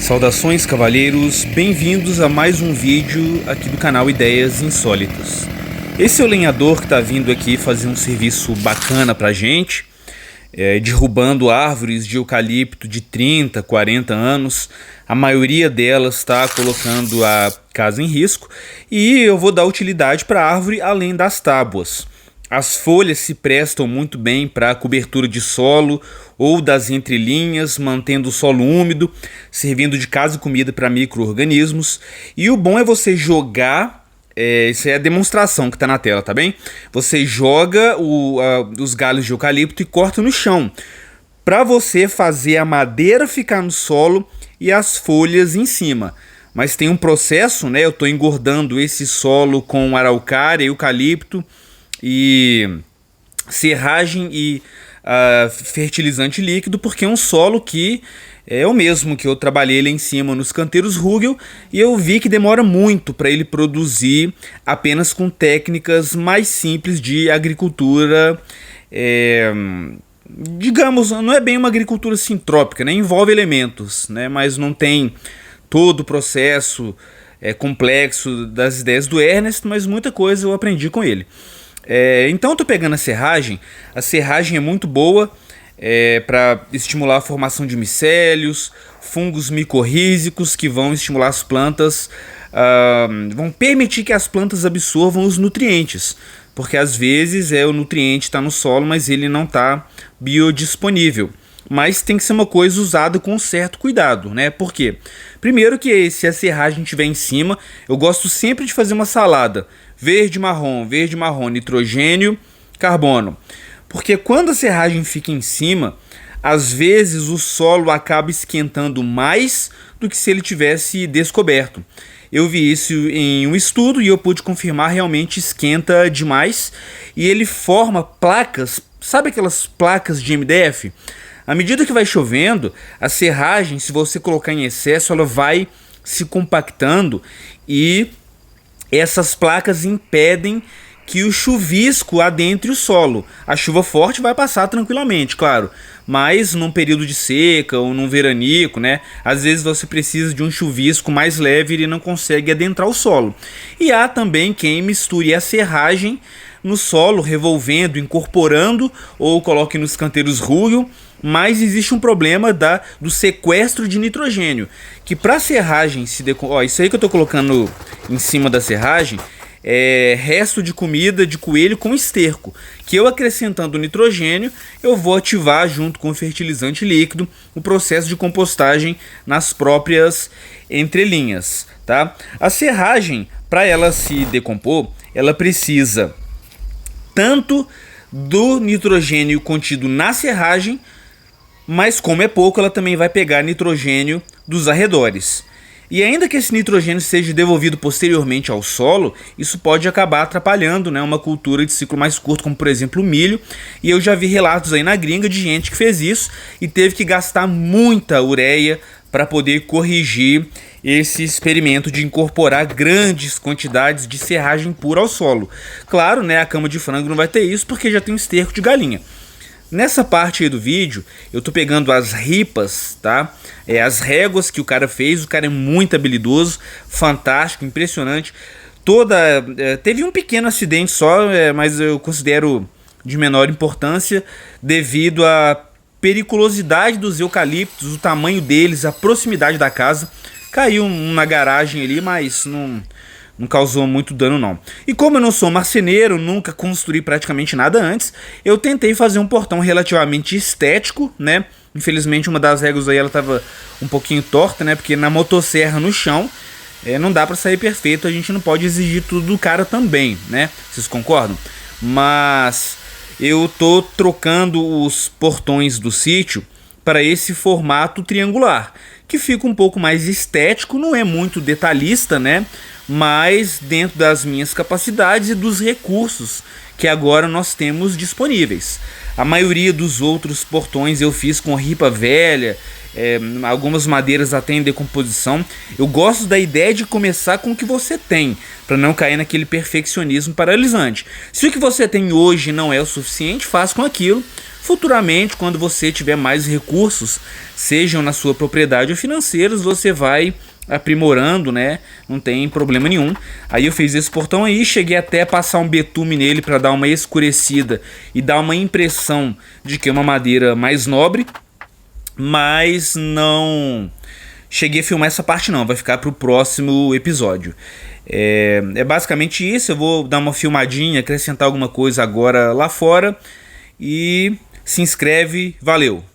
Saudações, cavalheiros, bem-vindos a mais um vídeo aqui do canal Ideias Insólitas. Esse é o lenhador que está vindo aqui fazer um serviço bacana pra gente, derrubando árvores de eucalipto de 30, 40 anos. A maioria delas está colocando a casa em risco e eu vou dar utilidade para a árvore além das tábuas. As folhas se prestam muito bem para a cobertura de solo ou das entrelinhas, mantendo o solo úmido, servindo de casa e comida para micro-organismos. E o bom é você jogar, isso é a demonstração que está na tela, tá bem? Você joga os galhos de eucalipto e corta no chão, para você fazer a madeira ficar no solo e as folhas em cima. Mas tem um processo, né? Eu estou engordando esse solo com araucária, eucalipto e serragem e fertilizante líquido, porque é um solo que é o mesmo que eu trabalhei lá em cima nos canteiros Rugel, e eu vi que demora muito para ele produzir apenas com técnicas mais simples de agricultura, digamos, não é bem uma agricultura sintrópica, né? Envolve elementos, né? Mas não tem todo o processo complexo das ideias do Ernest, mas muita coisa eu aprendi com ele. Então eu tô pegando a serragem é muito boa para estimular a formação de micélios, fungos micorrízicos que vão estimular as plantas, vão permitir que as plantas absorvam os nutrientes, porque às vezes o nutriente está no solo, mas ele não está biodisponível. Mas tem que ser uma coisa usada com certo cuidado, né? Por quê? Primeiro que se a serragem estiver em cima, eu gosto sempre de fazer uma salada verde, marrom, nitrogênio, carbono. Porque quando a serragem fica em cima, às vezes o solo acaba esquentando mais do que se ele tivesse descoberto. Eu vi isso em um estudo e eu pude confirmar, realmente esquenta demais. E ele forma placas, sabe aquelas placas de MDF? À medida que vai chovendo, a serragem, se você colocar em excesso, ela vai se compactando e essas placas impedem que o chuvisco adentre o solo. A chuva forte vai passar tranquilamente, claro, mas num período de seca ou num veranico, né? Às vezes você precisa de um chuvisco mais leve e ele não consegue adentrar o solo. E há também quem misture a serragem no solo, revolvendo, incorporando, ou coloque nos canteiros Rugel. Mas existe um problema do sequestro de nitrogênio, que para a serragem se isso aí que eu estou colocando em cima da serragem é resto de comida de coelho com esterco, que eu acrescentando nitrogênio eu vou ativar junto com o fertilizante líquido o processo de compostagem nas próprias entrelinhas, tá? A serragem, para ela se decompor, ela precisa tanto do nitrogênio contido na serragem, mas como é pouco, ela também vai pegar nitrogênio dos arredores. E ainda que esse nitrogênio seja devolvido posteriormente ao solo, isso pode acabar atrapalhando, né, uma cultura de ciclo mais curto, como por exemplo o milho. E eu já vi relatos aí na gringa de gente que fez isso e teve que gastar muita ureia para poder corrigir esse experimento de incorporar grandes quantidades de serragem pura ao solo. Claro, né, a cama de frango não vai ter isso porque já tem um esterco de galinha. Nessa parte aí do vídeo, eu tô pegando as ripas, tá? As réguas que o cara fez, o cara é muito habilidoso, fantástico, impressionante. Teve um pequeno acidente só, mas eu considero de menor importância devido à periculosidade dos eucaliptos, o tamanho deles, a proximidade da casa. Caiu um na garagem ali, mas não causou muito dano não. E como eu não sou marceneiro, nunca construí praticamente nada antes, eu tentei fazer um portão relativamente estético, né? Infelizmente uma das réguas aí ela tava um pouquinho torta, né? Porque na motosserra no chão não dá pra sair perfeito, a gente não pode exigir tudo do cara também, né? Vocês concordam? Mas eu tô trocando os portões do sítio para esse formato triangular, que fica um pouco mais estético, não é muito detalhista, né? Mas dentro das minhas capacidades e dos recursos que agora nós temos disponíveis. A maioria dos outros portões eu fiz com ripa velha, algumas madeiras até em decomposição. Eu gosto da ideia de começar com o que você tem, para não cair naquele perfeccionismo paralisante. Se o que você tem hoje não é o suficiente, faça com aquilo. Futuramente, quando você tiver mais recursos, sejam na sua propriedade ou financeiros, você vai aprimorando, né? Não tem problema nenhum. Aí eu fiz esse portão aí, cheguei até a passar um betume nele para dar uma escurecida e dar uma impressão de que é uma madeira mais nobre, mas não cheguei a filmar essa parte não, vai ficar para o próximo episódio. É basicamente isso, eu vou dar uma filmadinha, acrescentar alguma coisa agora lá fora e se inscreve, valeu!